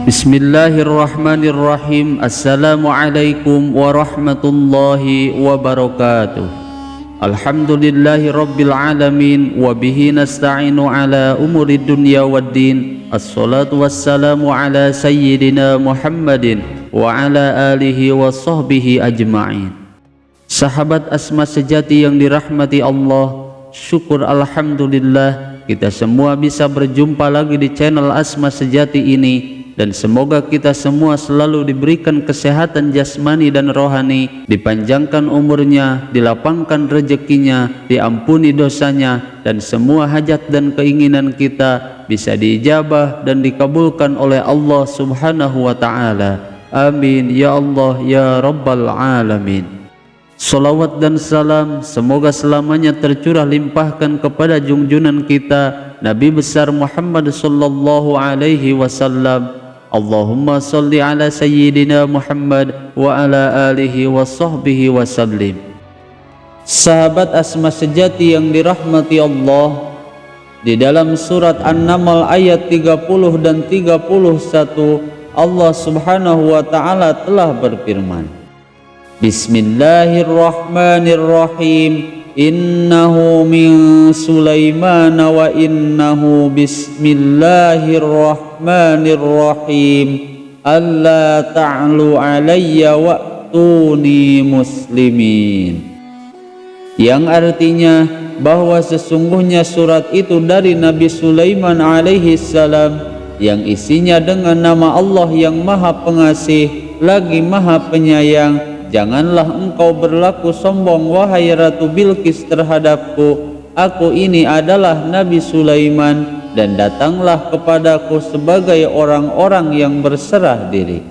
Bismillahirrahmanirrahim. Assalamualaikum warahmatullahi wabarakatuh. Alhamdulillahi rabbil alamin. Wabihi nasta'inu ala umuri dunya waddin. Assalatu wassalamu ala sayyidina Muhammadin wa ala alihi wa sahbihi ajma'in. Sahabat Asma sejati yang dirahmati Allah, syukur alhamdulillah kita semua bisa berjumpa lagi di channel Asma Sejati ini. Dan semoga kita semua selalu diberikan kesehatan jasmani dan rohani, dipanjangkan umurnya, dilapangkan rezekinya, diampuni dosanya, dan semua hajat dan keinginan kita bisa diijabah dan dikabulkan oleh Allah Subhanahu wa Ta'ala. Amin ya Allah ya Rabbal Alamin. Salawat dan salam semoga selamanya tercurah limpahkan kepada junjunan kita Nabi besar Muhammad sallallahu alaihi wasallam. Allahumma salli ala sayyidina Muhammad wa ala alihi wa sahbihi wa sallim. Sahabat Asma sejati yang dirahmati Allah, di dalam surat An-Naml ayat 30 dan 31 Allah Subhanahu wa Ta'ala telah berfirman, Bismillahirrahmanirrahim. Innahu min Sulaiman wa innahu bismillahirrahmanirrahim. Alla ta'lu alayya wa'tuni muslimin. Yang artinya bahwa sesungguhnya surat itu dari Nabi Sulaiman alaihi salam, yang isinya dengan nama Allah yang Maha Pengasih lagi Maha Penyayang. Janganlah engkau berlaku sombong wahai Ratu Bilqis terhadapku. Aku ini adalah Nabi Sulaiman dan datanglah kepadaku sebagai orang-orang yang berserah diri.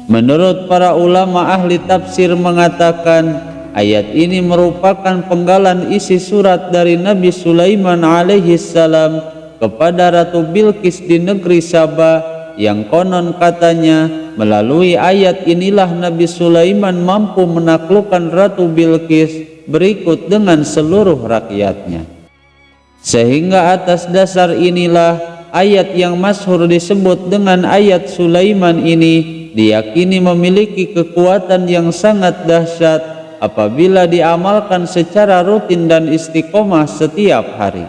Menurut para ulama ahli tafsir mengatakan, ayat ini merupakan penggalan isi surat dari Nabi Sulaiman alaihi salam kepada Ratu Bilqis di negeri Saba, yang konon katanya melalui ayat inilah Nabi Sulaiman mampu menaklukkan Ratu Bilqis berikut dengan seluruh rakyatnya. Sehingga atas dasar inilah ayat yang masyhur disebut dengan ayat Sulaiman ini diyakini memiliki kekuatan yang sangat dahsyat apabila diamalkan secara rutin dan istiqomah setiap hari.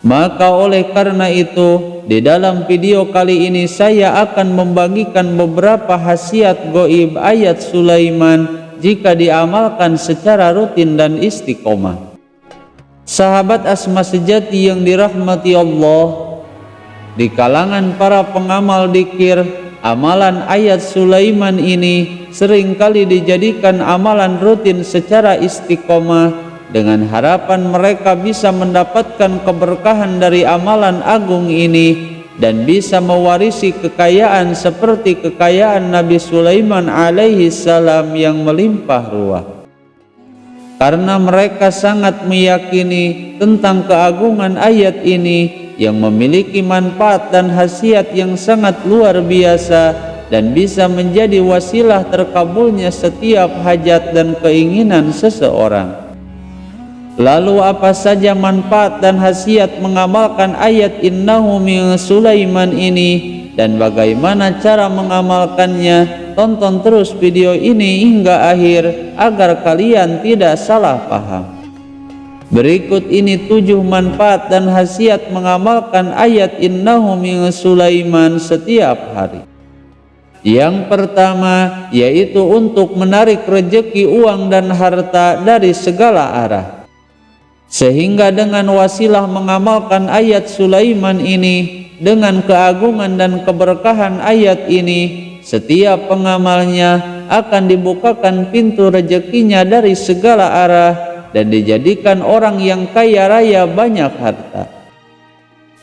Maka oleh karena itu, di dalam video kali ini saya akan membagikan beberapa khasiat goib ayat Sulaiman jika diamalkan secara rutin dan istiqomah. Sahabat Asma sejati yang dirahmati Allah, di kalangan para pengamal dzikir, amalan ayat Sulaiman ini seringkali dijadikan amalan rutin secara istiqomah dengan harapan mereka bisa mendapatkan keberkahan dari amalan agung ini dan bisa mewarisi kekayaan seperti kekayaan Nabi Sulaiman alaihi salam yang melimpah ruah. Karena mereka sangat meyakini tentang keagungan ayat ini yang memiliki manfaat dan khasiat yang sangat luar biasa dan bisa menjadi wasilah terkabulnya setiap hajat dan keinginan seseorang. Lalu apa saja manfaat dan khasiat mengamalkan ayat innahu min Sulaiman ini dan bagaimana cara mengamalkannya? Tonton terus video ini hingga akhir agar kalian tidak salah paham. Berikut ini 7 manfaat dan khasiat mengamalkan ayat innahu min Sulaiman setiap hari. Yang pertama yaitu untuk menarik rezeki uang dan harta dari segala arah. Sehingga dengan wasilah mengamalkan ayat Sulaiman ini, dengan keagungan dan keberkahan ayat ini, setiap pengamalnya akan dibukakan pintu rezekinya dari segala arah dan dijadikan orang yang kaya raya banyak harta.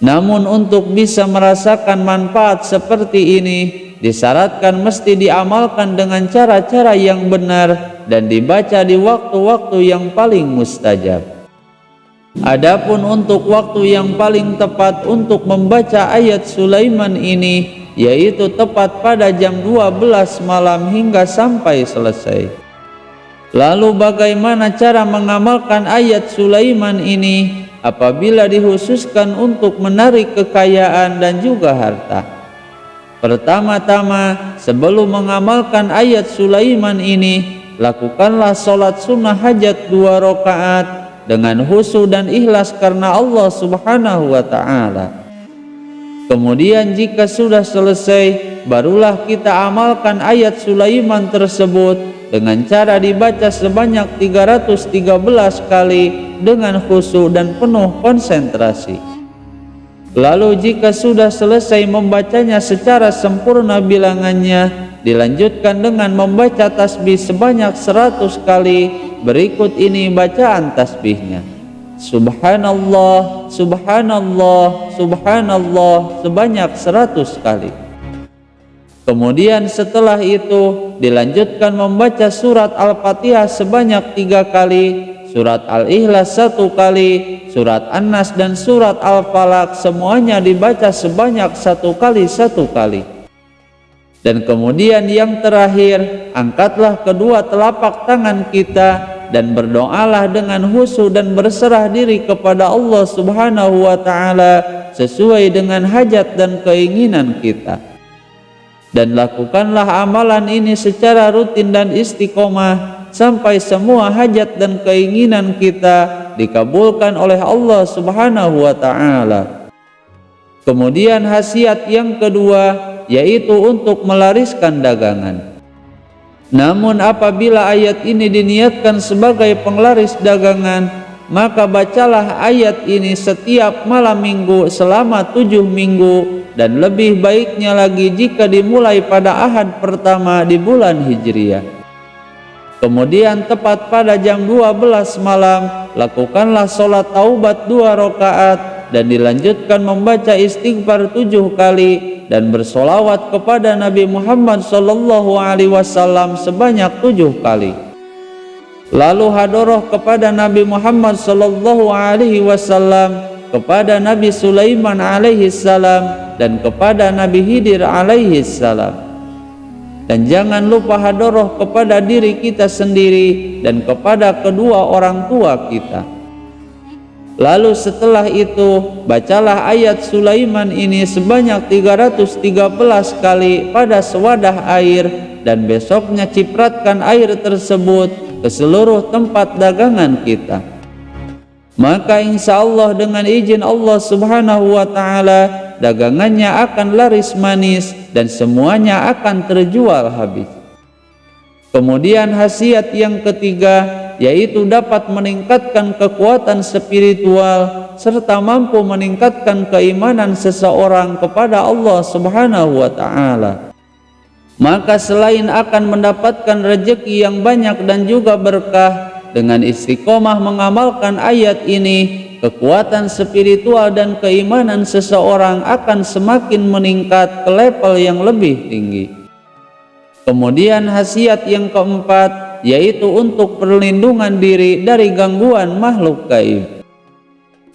Namun untuk bisa merasakan manfaat seperti ini, disyaratkan mesti diamalkan dengan cara-cara yang benar dan dibaca di waktu-waktu yang paling mustajab. Adapun untuk waktu yang paling tepat untuk membaca ayat Sulaiman ini, yaitu tepat pada jam 12 malam hingga sampai selesai. Lalu bagaimana cara mengamalkan ayat Sulaiman ini apabila dikhususkan untuk menarik kekayaan dan juga harta? Pertama-tama, sebelum mengamalkan ayat Sulaiman ini, lakukanlah sholat sunnah hajat 2 rakaat dengan khusyuk dan ikhlas karena Allah Subhanahu wa ta'ala. Kemudian jika sudah selesai, barulah kita amalkan ayat Sulaiman tersebut dengan cara dibaca sebanyak 313 kali dengan khusyuk dan penuh konsentrasi. Lalu jika sudah selesai membacanya secara sempurna bilangannya, dilanjutkan dengan membaca tasbih sebanyak 100 kali. Berikut ini bacaan tasbihnya: Subhanallah, Subhanallah, Subhanallah sebanyak 100 kali. Kemudian setelah itu dilanjutkan membaca surat Al-Fatihah sebanyak 3 kali, surat Al-Ikhlas 1 kali, surat An-Nas dan surat Al-Falaq semuanya dibaca sebanyak 1 kali. Dan kemudian yang terakhir, angkatlah kedua telapak tangan kita dan berdoalah dengan khusyuk dan berserah diri kepada Allah Subhanahu wa ta'ala sesuai dengan hajat dan keinginan kita. Dan lakukanlah amalan ini secara rutin dan istiqomah sampai semua hajat dan keinginan kita dikabulkan oleh Allah Subhanahu wa ta'ala. Kemudian khasiat yang kedua, yaitu untuk melariskan dagangan. Namun apabila ayat ini diniatkan sebagai penglaris dagangan, maka bacalah ayat ini setiap malam minggu selama 7 minggu, dan lebih baiknya lagi jika dimulai pada Ahad pertama di bulan Hijriah. Kemudian tepat pada jam 12 malam, lakukanlah sholat taubat 2 rakaat dan dilanjutkan membaca istighfar 7 kali dan bersolawat kepada Nabi Muhammad SAW sebanyak 7 kali. Lalu hadoroh kepada Nabi Muhammad SAW, kepada Nabi Sulaiman alaihissalam, dan kepada Nabi Khidir alaihissalam. Dan jangan lupa hadoroh kepada diri kita sendiri dan kepada kedua orang tua kita. Lalu setelah itu, bacalah ayat Sulaiman ini sebanyak 313 kali pada sewadah air, dan besoknya cipratkan air tersebut ke seluruh tempat dagangan kita. Maka insya Allah dengan izin Allah Subhanahu wa ta'ala, dagangannya akan laris manis dan semuanya akan terjual habis. Kemudian khasiat yang ketiga, yaitu dapat meningkatkan kekuatan spiritual serta mampu meningkatkan keimanan seseorang kepada Allah Subhanahu wa ta'ala. Maka selain akan mendapatkan rezeki yang banyak dan juga berkah, dengan istiqomah mengamalkan ayat ini, kekuatan spiritual dan keimanan seseorang akan semakin meningkat ke level yang lebih tinggi. Kemudian khasiat yang keempat, yaitu untuk perlindungan diri dari gangguan makhluk gaib.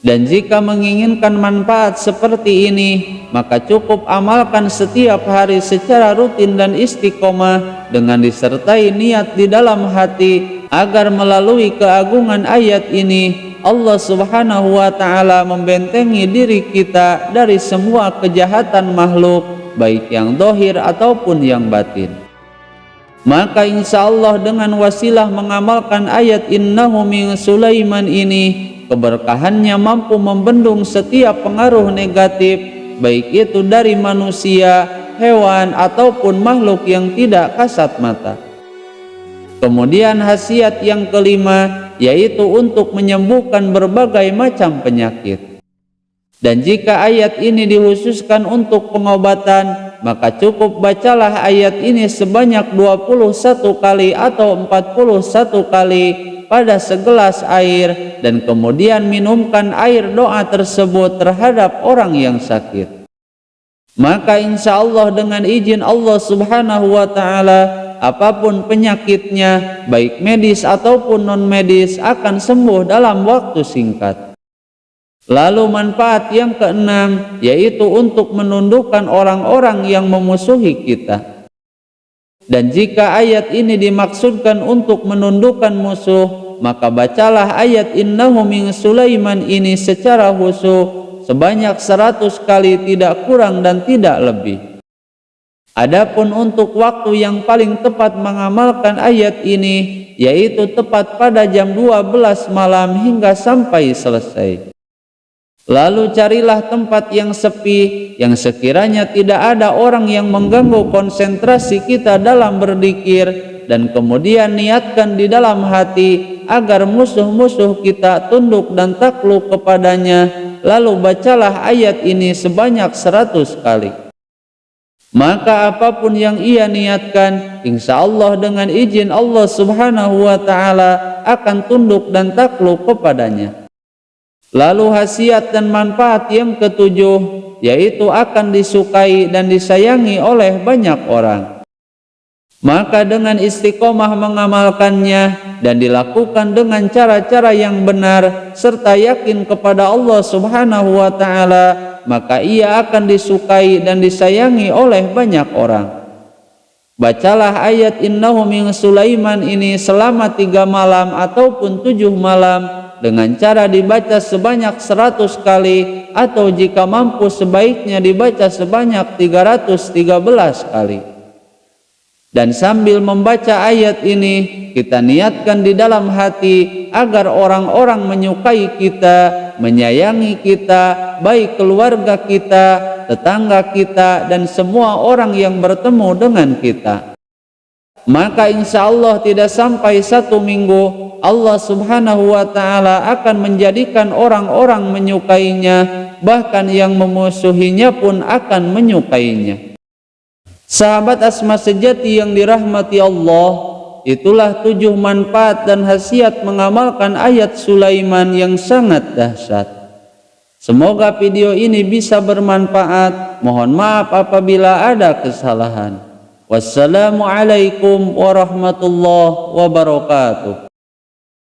Dan jika menginginkan manfaat seperti ini, maka cukup amalkan setiap hari secara rutin dan istiqomah dengan disertai niat di dalam hati, agar melalui keagungan ayat ini Allah Subhanahu wa ta'ala membentengi diri kita dari semua kejahatan makhluk, baik yang zahir ataupun yang batin. Maka insya Allah dengan wasilah mengamalkan ayat innahu min Sulaiman ini, keberkahannya mampu membendung setiap pengaruh negatif, baik itu dari manusia, hewan ataupun makhluk yang tidak kasat mata. Kemudian khasiat yang kelima, yaitu untuk menyembuhkan berbagai macam penyakit. Dan jika ayat ini dikhususkan untuk pengobatan, maka cukup bacalah ayat ini sebanyak 21 kali atau 41 kali pada segelas air, dan kemudian minumkan air doa tersebut terhadap orang yang sakit. Maka insya Allah dengan izin Allah Subhanahu wa ta'ala, apapun penyakitnya, baik medis ataupun non medis, akan sembuh dalam waktu singkat. Lalu manfaat yang keenam yaitu untuk menundukkan orang-orang yang memusuhi kita. Dan jika ayat ini dimaksudkan untuk menundukkan musuh, maka bacalah ayat innahu min Sulaiman ini secara khusyuk sebanyak 100 kali, tidak kurang dan tidak lebih. Adapun untuk waktu yang paling tepat mengamalkan ayat ini yaitu tepat pada jam 12 malam hingga sampai selesai. Lalu carilah tempat yang sepi, yang sekiranya tidak ada orang yang mengganggu konsentrasi kita dalam berzikir, dan kemudian niatkan di dalam hati agar musuh-musuh kita tunduk dan takluk kepadanya. Lalu bacalah ayat ini sebanyak 100 kali. Maka apapun yang ia niatkan, insya Allah dengan izin Allah subhanahu wa ta'ala akan tunduk dan takluk kepadanya. Lalu khasiat dan manfaat yang ketujuh yaitu akan disukai dan disayangi oleh banyak orang. Maka dengan istiqomah mengamalkannya dan dilakukan dengan cara-cara yang benar serta yakin kepada Allah subhanahu wa ta'ala, maka ia akan disukai dan disayangi oleh banyak orang. Bacalah ayat innahu min Sulaiman ini selama 3 malam ataupun 7 malam dengan cara dibaca sebanyak 100 kali, atau jika mampu sebaiknya dibaca sebanyak 313 kali. Dan sambil membaca ayat ini kita niatkan di dalam hati agar orang-orang menyukai kita, menyayangi kita, baik keluarga kita, tetangga kita, dan semua orang yang bertemu dengan kita. Maka insya Allah tidak sampai 1 minggu Allah subhanahu wa ta'ala akan menjadikan orang-orang menyukainya, bahkan yang memusuhinya pun akan menyukainya. Sahabat Asma sejati yang dirahmati Allah, itulah 7 manfaat dan khasiat mengamalkan ayat Sulaiman yang sangat dahsyat. Semoga video ini bisa bermanfaat. Mohon maaf apabila ada kesalahan. Wassalamualaikum warahmatullahi wabarakatuh.